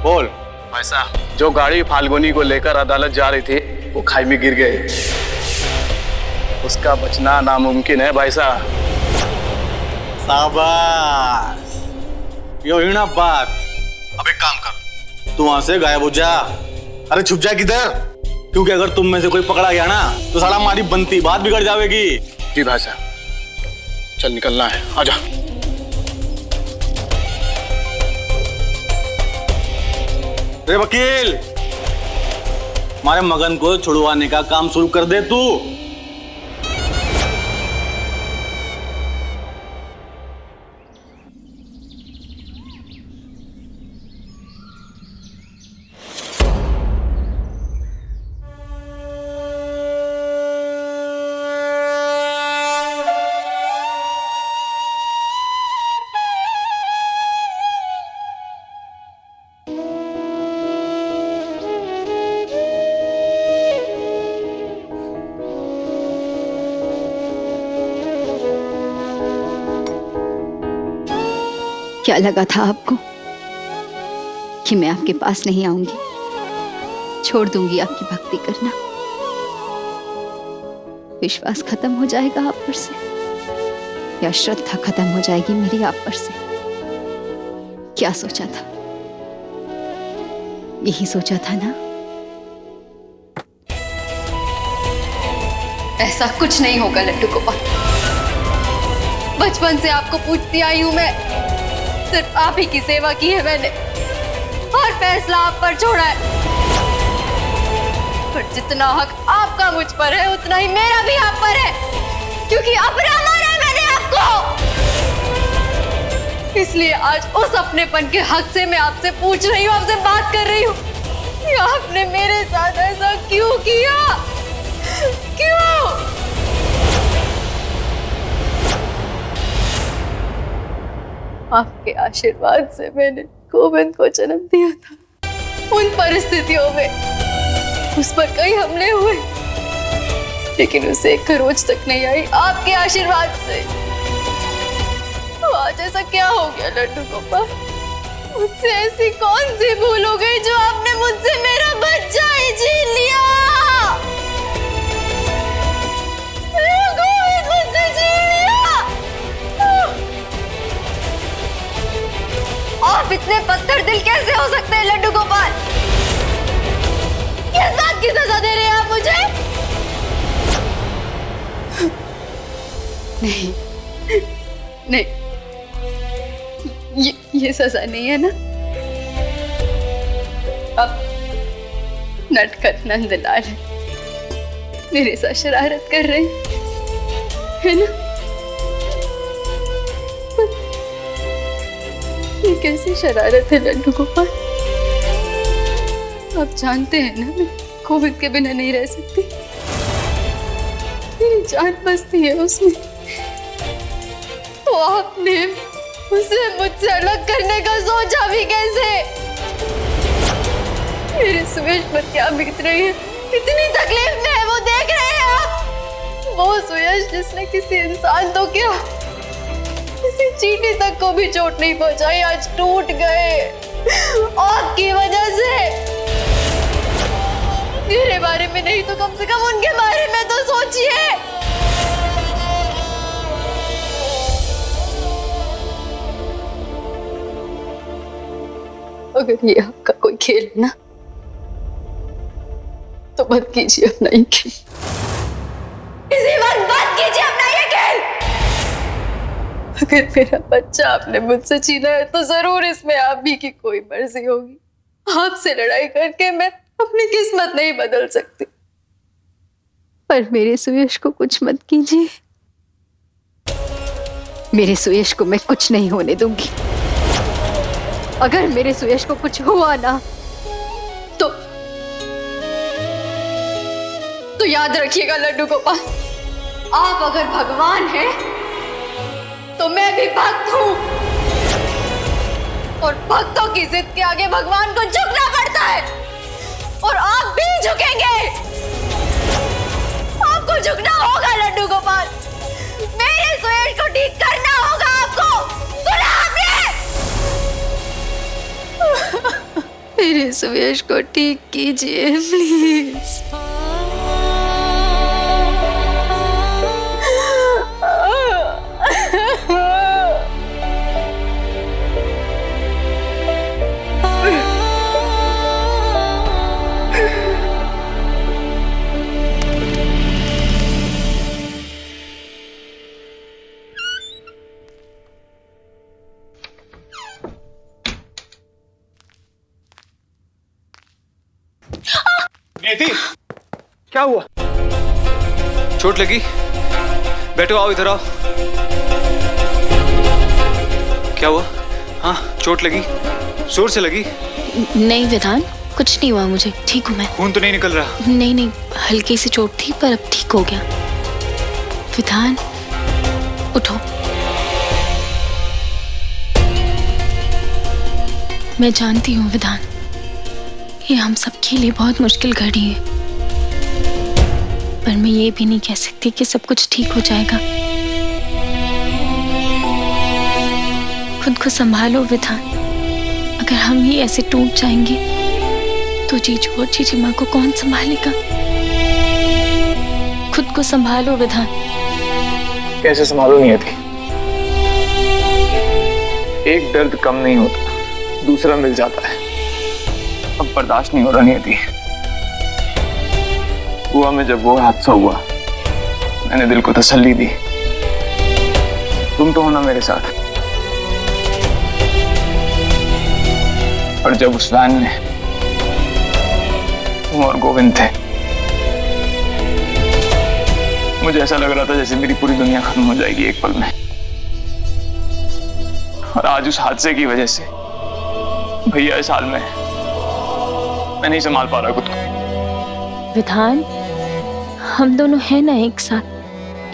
बोल। ऐसा जो गाड़ी फाल्गुनी को लेकर अदालत जा रही थी वो खाई में गिर गई। उसका बचना नामुमकिन है भाई साहब। शाबाश, यो ही ना बात। अब एक काम कर, तू वहां से गायब हो जा। अरे छुप जा किधर, क्योंकि अगर तुम में से कोई पकड़ा गया ना तो साला हमारी बनती बात बिगड़ जाएगी। जी भाई साहब, चल निकलना है, आजा। अरे वकील, हमारे मगन को छुड़वाने का काम शुरू कर दे तू। क्या लगा था आपको कि मैं आपके पास नहीं आऊंगी, छोड़ दूंगी आपकी भक्ति करना? विश्वास खत्म हो जाएगा आप पर से, या श्रद्धा खत्म हो जाएगी मेरी आप पर से? क्या सोचा था? यही सोचा था ना? ऐसा कुछ नहीं होगा लड्डू गोपाल। बचपन से आपको पूछती आई हूं मैं, सिर्फ आप ही की सेवा की है मैंने, और फैसला आप पर छोड़ा है। पर जितना हक आपका मुझ पर है उतना ही मेरा भी आप पर है, क्योंकि अपना माना है मैंने आपको। इसलिए आज उस अपनेपन के हक से मैं आपसे पूछ रही हूँ, आपसे बात कर रही हूँ कि आपने मेरे साथ ऐसा क्यों किया? क्यों? आपके आशीर्वाद से मैंने गोविंद को जन्म दिया था। उन परिस्थितियों में उस पर कई हमले हुए, लेकिन उसे एक खरोच तक नहीं आई आपके आशीर्वाद से। तो आज ऐसा क्या हो गया लड्डू गोपाल? मुझसे ऐसी कौन सी भूल हो गई जो आपने मुझसे मेरा बच्चा ही छीन लिया? आप इतने पत्थर दिल कैसे हो सकते हैं लड्डू गोपाल? किस बात की सजा दे रहे हैं आप मुझे? नहीं नहीं, ये सजा नहीं है ना? अब नटखट नंदलाल मेरे साथ शरारत कर रहे हैं ना? ये कैसी शरारत है लड्डू गोपाल? आप जानते हैं ना मैं गोविंद के बिना नहीं रह सकती। मेरी जान बसती है उसमें। तो आपने उसे मुझसे अलग करने का सोचा भी कैसे? मेरे सुयश पर क्या बीत रही है, कितनी तकलीफ में है वो देख रहे हैं आप? वो सुयश जिसने किसी इंसान तो क्या, किसी चींटी तक को भी चोट नहीं पहुंचाई, आज टूट गए आपकी वजह से। मेरे बारे में नहीं तो कम से कम उनके बारे में तो सोचिए। अगर ये आपका कोई खेल है ना, तो मत कीजिए अपना ये खेल। इसी वक्त मत कीजिए अपना ये खेल। अगर मेरा बच्चा आपने मुझसे छीना है तो जरूर इसमें आप भी की कोई मर्जी होगी। आपसे लड़ाई करके मैं अपनी किस्मत नहीं बदल सकती। पर मेरे सुयश को कुछ मत कीजिए। मेरे सुयश को मैं कुछ नहीं होने दूंगी। अगर मेरे सुयश को कुछ हुआ ना तो याद रखिएगा लड्डू गोपाल, आप अगर भगवान हैं तो मैं भी भक्त हूं, और भक्तों की जिद के आगे भगवान को झुकना पड़ता है, और आप भी झुकेंगे। आपको झुकना होगा लड्डू गोपाल, मेरे सुयश को ठीक करना होगा आपको। सुना आपने? सुयश को ठीक कीजिए प्लीज। नियति, क्या हुआ? चोट लगी? बैठो, आओ इधर आओ। क्या हुआ? हाँ, चोट लगी? जोर से लगी? नहीं विधान, कुछ नहीं हुआ मुझे, ठीक हूँ मैं। खून तो नहीं निकल रहा? नहीं नहीं, हल्की सी चोट थी पर अब ठीक हो गया। विधान उठो। मैं जानती हूँ विधान, ये हम सबके लिए बहुत मुश्किल घड़ी है, पर मैं ये भी नहीं कह सकती कि सब कुछ ठीक हो जाएगा। खुद को संभालो विधान, अगर हम ही ऐसे टूट जाएंगे तो जीजू और जीजी माँ को कौन संभालेगा? खुद को संभालो विधान। कैसे संभालो नियति? एक दर्द कम नहीं होता, दूसरा मिल जाता है। अब बर्दाश्त नहीं हो रहा नियति। हुआ में जब वो हादसा हुआ, मैंने दिल को तसल्ली दी, तुम तो हो ना मेरे साथ। और जब उस वैन में तुम और गोविंद थे, मुझे ऐसा लग रहा था जैसे मेरी पूरी दुनिया खत्म हो जाएगी एक पल में। और आज उस हादसे की वजह से भैया इस हाल में, मैं नहीं संभाल पा रहा खुद को। विधान, हम दोनों हैं ना एक साथ,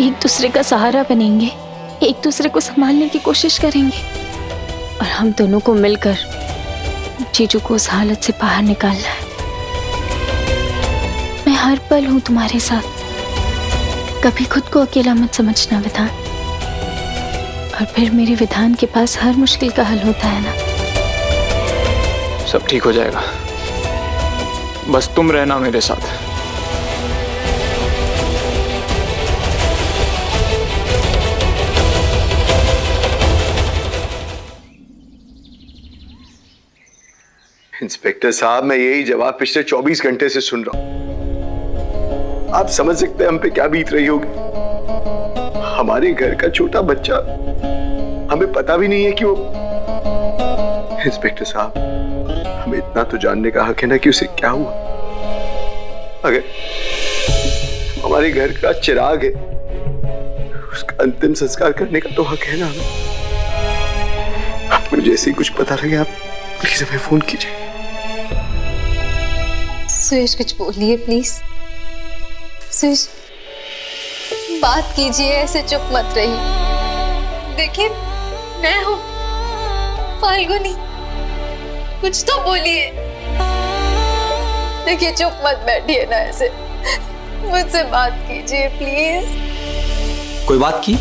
एक दूसरे का सहारा बनेंगे, एक दूसरे को संभालने की कोशिश करेंगे और हम दोनों को मिलकर जीजू को उस हालत से बाहर निकालना है। मैं हर पल हूं तुम्हारे साथ, कभी खुद को अकेला मत समझना विधान। और फिर मेरे विधान के पास हर मुश्किल का हल होता है ना। सब ठीक हो जाएगा, बस तुम रहना मेरे साथ। इंस्पेक्टर साहब, मैं यही जवाब पिछले 24 घंटे से सुन रहा हूं। आप समझ सकते हैं हम पे क्या बीत रही होगी। हमारे घर का छोटा बच्चा, हमें पता भी नहीं है कि वो। इंस्पेक्टर साहब, हमें इतना तो जानने का हक है ना कि उसे क्या हुआ। अगर हमारे घर का चिराग है, उसका अंतिम संस्कार करने का तो हक है ना हमें। आपको जैसे ही कुछ पता लगे, आप प्लीज हमें फोन कीजिए। सुयश, कुछ बोलिए प्लीज। सुयश, बात कीजिए, ऐसे चुप मत रहिए। देखिए, मैं हूं फाल्गुनी, कुछ तो बोलिए। देखिए, चुप मत बैठिए ना ऐसे, मुझसे बात कीजिए प्लीज। कोई बात की?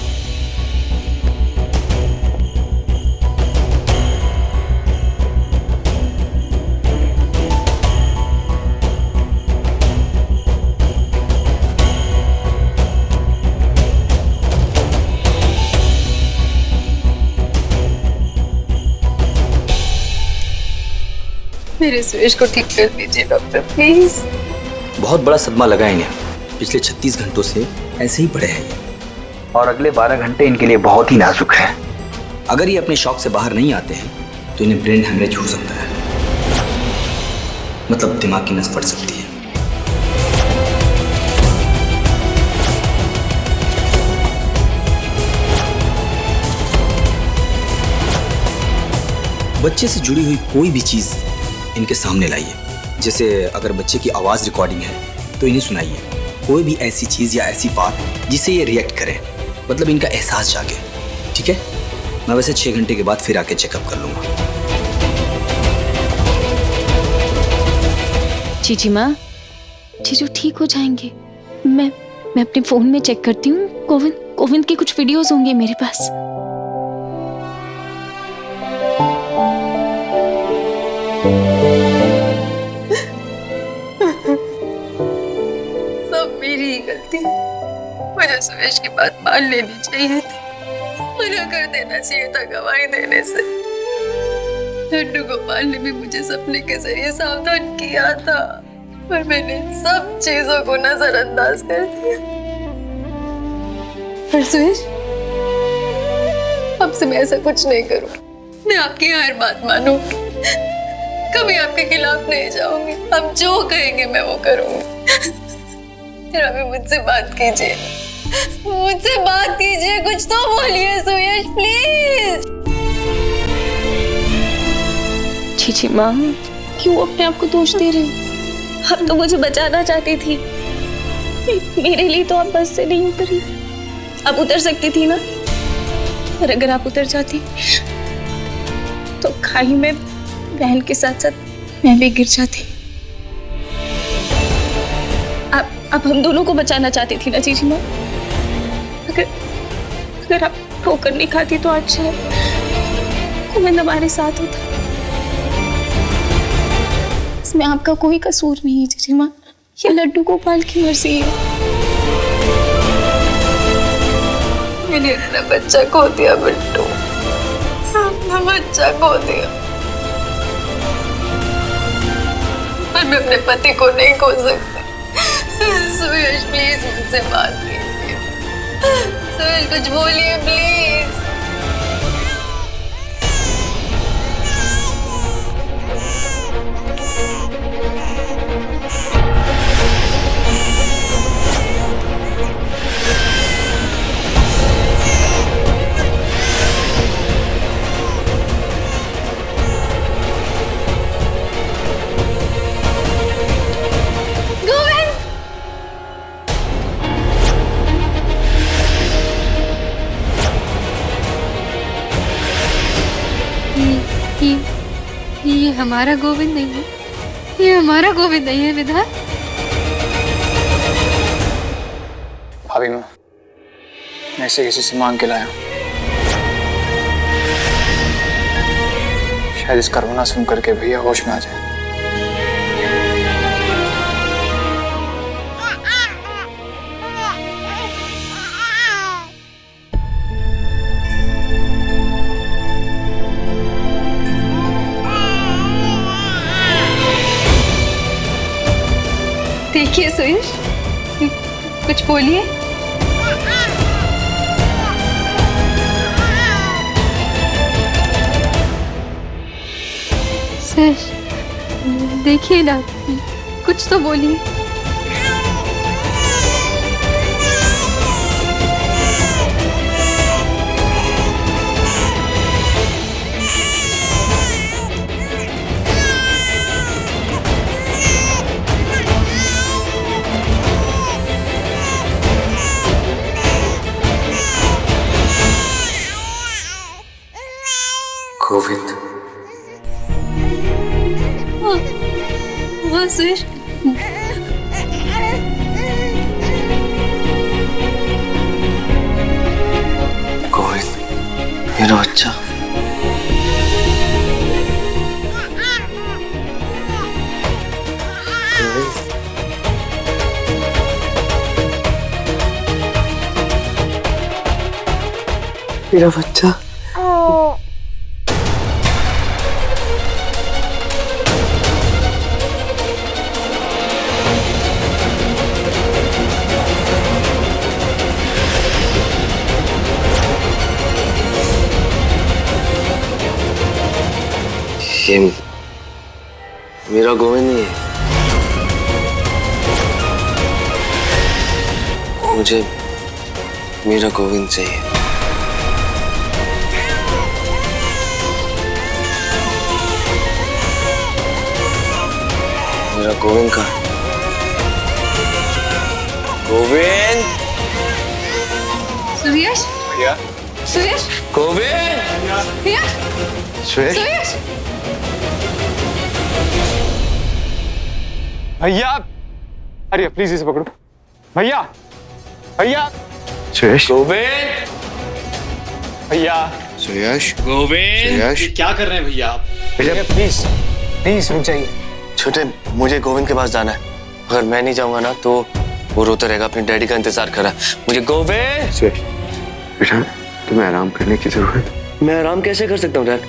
मेरे सुयश को ठीक कर दीजिए डॉक्टर प्लीज। बहुत बड़ा सदमा लगा इन्हें, पिछले 36 घंटों से ऐसे ही पड़े हैं ये। और अगले 12 घंटे इनके लिए बहुत ही नाजुक है। अगर ये अपने शॉक से बाहर नहीं आते हैं तो इन्हें ब्रेन हेमरेज हो सकता है, मतलब दिमाग की नस फट सकती है। बच्चे से जुड़ी हुई कोई भी चीज इनके सामने लाइए। जैसे अगर बच्चे की आवाज रिकॉर्डिंग है तो इन्हें सुनाइए। कोई भी ऐसी चीज या ऐसी बात जिससे ये रिएक्ट करे, मतलब इनका एहसास जागे। ठीक है, मैं वैसे 6 घंटे के बाद फिर आके चेकअप कर लूंगा। जीजी माँ, जीजू ठीक हो जाएंगे। मैं अपने फोन में चेक करती हूँ। गोविंद के कुछ वीडियोस होंगे मेरे पास। मुझे सुरेश की बात मान लेनी चाहिए थी, मना कर देना चाहिए था गवाही देने से। लड्डू गोपाल ने भी मुझे सपने के जरिए सावधान किया था, पर मैंने सब चीजों को नजरअंदाज कर दिया। पर सुरेश, अब से मैं ऐसा कुछ नहीं करूँ। मैं आपकी हर बात मानूंगी, कभी आपके खिलाफ नहीं जाऊंगी। आप जो कहेंगे मैं वो करूंगी। फिर अभी मुझसे बात कीजिए, मुझसे बात कीजिए, कुछ तो बोलिए सुयश प्लीज। चीची माँ, क्यों अपने आप को दोष दे रही हो? अब तो मुझे बचाना चाहती थी, मेरे लिए तो आप बस से नहीं उतरी। आप उतर सकती थी ना, और अगर आप उतर जाती तो खाई में बहन के साथ साथ मैं भी गिर जाती। आप हम दोनों को बचाना चाहती थी ना चीची माँ। अगर आप ठोकर नहीं खाती तो आज शायद गोविंद हमारे साथ होता। इसमें आपका कोई कसूर नहीं है चीची माँ, ये लड्डू गोपाल की मर्जी है। मैंने अपना बच्चा खो दिया बिट्टू, अपना बच्चा खो दिया, और मैं अपने पति को नहीं खो सकती। सुयश प्लीज मुझसे बात कीजिए, सुयश कुछ बोलिए प्लीज। ये हमारा गोविंद नहीं है, ये हमारा गोविंद नहीं है विधान। भाभी माँ, मैं इसे किसी से मांग के लाया हूँ। शायद इसका रोना सुन करके भैया होश में आ जाए। देखिए सुयश, कुछ बोलिए। सुयश, देखिए ना, कुछ तो बोलिए। गोविंद। हाँ सुयश, गोविंद, मेरा बच्चा। मेरा बच्चा। ये मेरा गोविंद नहीं है, मुझे मेरा गोविंद चाहिए। मेरा गोविंद का गोविंद। सुयश, भैया, सुयश, गोविंद। भैया, सुयश, सुयश। भैया, अरे प्लीज इसे पकड़ो। भैया, भैया, सुयश, गोविंद। भैया, सुयश, गोविंद। सुयश। क्या कर रहे हैं भैया आप? भैया प्लीज प्लीज रुक जाइए। छोटे, मुझे गोविंद के पास जाना है। अगर मैं नहीं जाऊंगा ना तो वो रोता रहेगा, अपने डैडी का इंतजार कर रहा है। मुझे गोविंद। सुयश, बेटा तुम्हें आराम करने की जरूरत है। मैं आराम कैसे कर सकता हूँ डैड?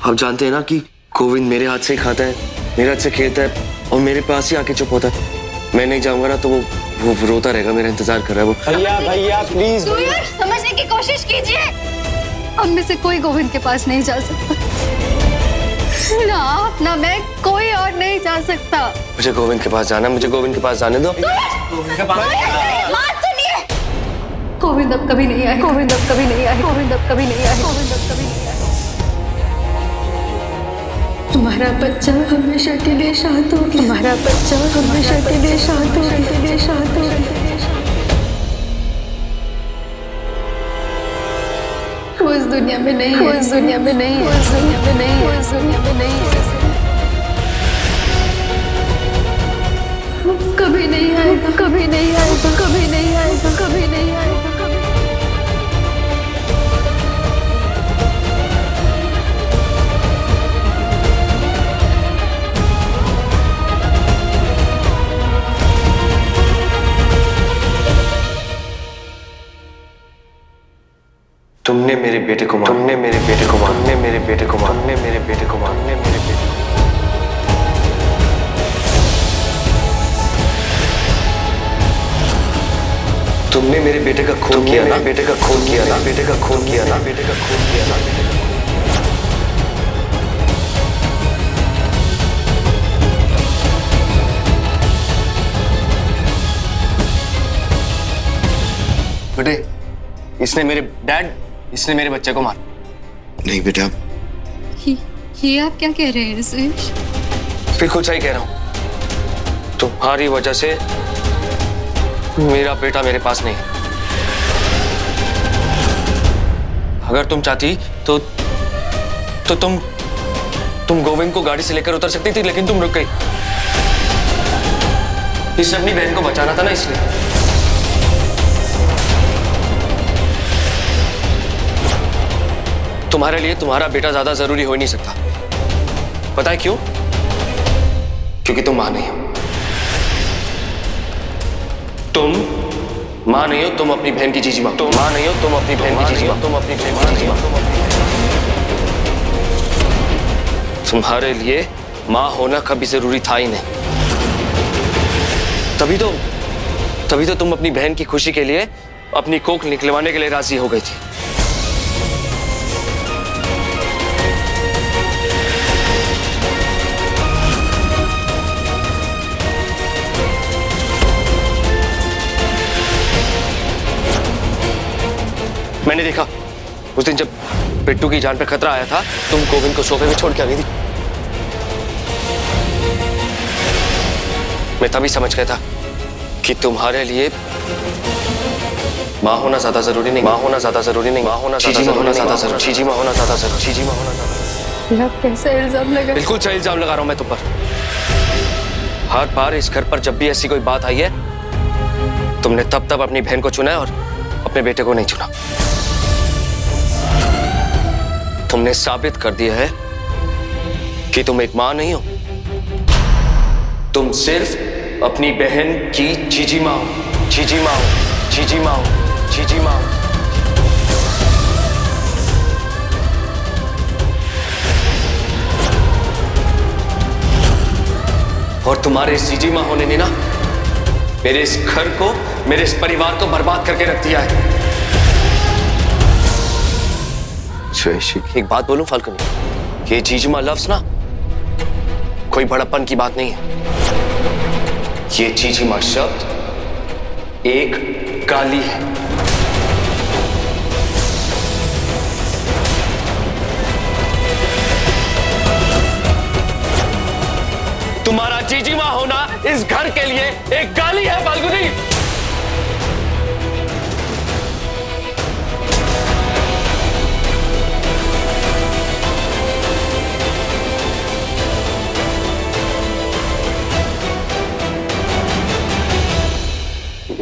आप जानते हैं ना कि गोविंद मेरे हाथ से ही खाता है, मेरे हाथ से खेलता है और मेरे पास ही आके चुप होता है। मैं नहीं जाऊंगा ना तो वो रोता रहेगा, मेरा इंतजार कर रहा है वो। भैया प्लीज। समझने की कोशिश कीजिए। हम में से कोई गोविंद के पास नहीं जा सकता। ना आप ना मैं, कोई और नहीं जा सकता। मुझे गोविंद के पास जाना, मुझे गोविंद के पास जाने दो। बात सुनिए। गोविंद अब कभी नहीं आए, गोविंद अब कभी नहीं आए, गोविंद अब कभी नहीं आए, गोविंद अब कभी नहीं आए। तुम्हारा बच्चा हमेशा के लिए शांत हो, तुम्हारा बच्चा हमेशा के लिए शांत हो, के लिए शांत हो। वो इस दुनिया में नहीं है, इस दुनिया में नहीं है, इस दुनिया में नहीं है, इस दुनिया में नहीं है। वो कभी नहीं आएगा, कभी नहीं आएगा, कभी नहीं आएगा, कभी नहीं आएगा, कभी। तुमने मेरे बेटे को मारा, तुमने मेरे बेटे को मारा, तुमने मेरे बेटे को मारा, तुमने मेरे बेटे को मारा, तुमने मेरे बेटे को। तुमने मेरे बेटे का खून किया ना, बेटे का खून किया ना, बेटे का खून किया ना, बेटे का खून किया ना। बेटे, इसने मेरे बच्चे को मारा। नहीं बेटा। ये आप क्या कह रहे हैं सुयश? बिल्कुल सही कह रहा हूं। तुम्हारी वजह से मेरा बेटा मेरे पास नहीं है। अगर तुम चाहती तो तुम गोविंद को गाड़ी से लेकर उतर सकती थी, लेकिन तुम रुक गई। इसने अपनी बहन को बचाना था ना, इसलिए। तुम्हारे लिए तुम्हारा बेटा ज्यादा जरूरी हो ही नहीं सकता। पता है क्यों? क्योंकि तुम मां नहीं हो। तुम मां नहीं हो, तुम अपनी बहन की जीजी मां। तुम मां नहीं हो, तुम अपनी बहन की जीजी मां। तुम अपनी बहन की जीजी मां। तुम्हारे लिए मां होना कभी जरूरी था ही नहीं। तभी तो तुम अपनी बहन की खुशी के लिए अपनी कोख निकलवाने के लिए राजी हो गई थी। मैंने देखा उस दिन जब बिट्टू की जान पे खतरा आया था, तुम गोविंद को सोफे में छोड़ के आ गई थी। मैं तभी समझ गया था कि तुम्हारे लिए मां होना ज्यादा जरूरी नहीं, मां होना ज्यादा जरूरी नहीं, मां होना ज्यादा जरूरी, ज्यादा जरूरी, चीजी मां होना ज्यादा जरूरी, चीजी मां होना ज्यादा। आप कैसा इल्जाम लगा? बिल्कुल सही इल्जाम लगा रहा हूं मैं तुम पर। हर बार इस घर पर जब भी ऐसी कोई बात आई है, तुमने तब अपनी बहन को चुना है और अपने बेटे को नहीं चुना। तुमने साबित कर दिया है कि तुम एक मां नहीं हो, तुम सिर्फ अपनी बहन की जीजी मां हो, जीजी मां हो, जीजी मां हो, जीजी मां हो। और तुम्हारे इस जीजी मां होने ने ना मेरे इस घर को, मेरे इस परिवार को बर्बाद करके रख दिया है। एक बात बोलूं फाल्कनी, ये जीजीमा लफ्ज ना कोई बड़प्पन की बात नहीं है। ये जीजीमा शब्द एक गाली है। तुम्हारा जीजीमा होना इस घर के लिए एक गाली है फाल्गुनी।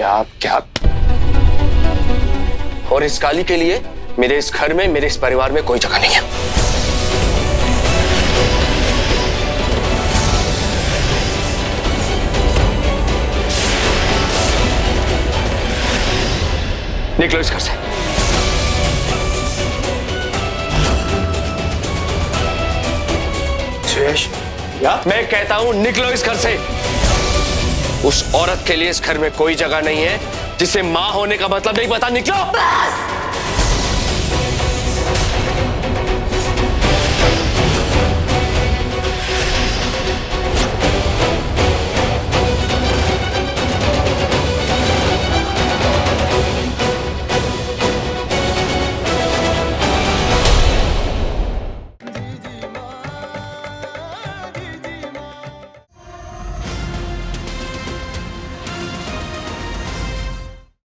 आप क्या? और इस गाली के लिए मेरे इस घर में, मेरे इस परिवार में कोई जगह नहीं है। निकलो इस घर से। सुयश, मैं कहता हूं निकलो इस घर से। उस औरत के लिए इस घर में कोई जगह नहीं है जिसे मां होने का मतलब नहीं पता। निकलो।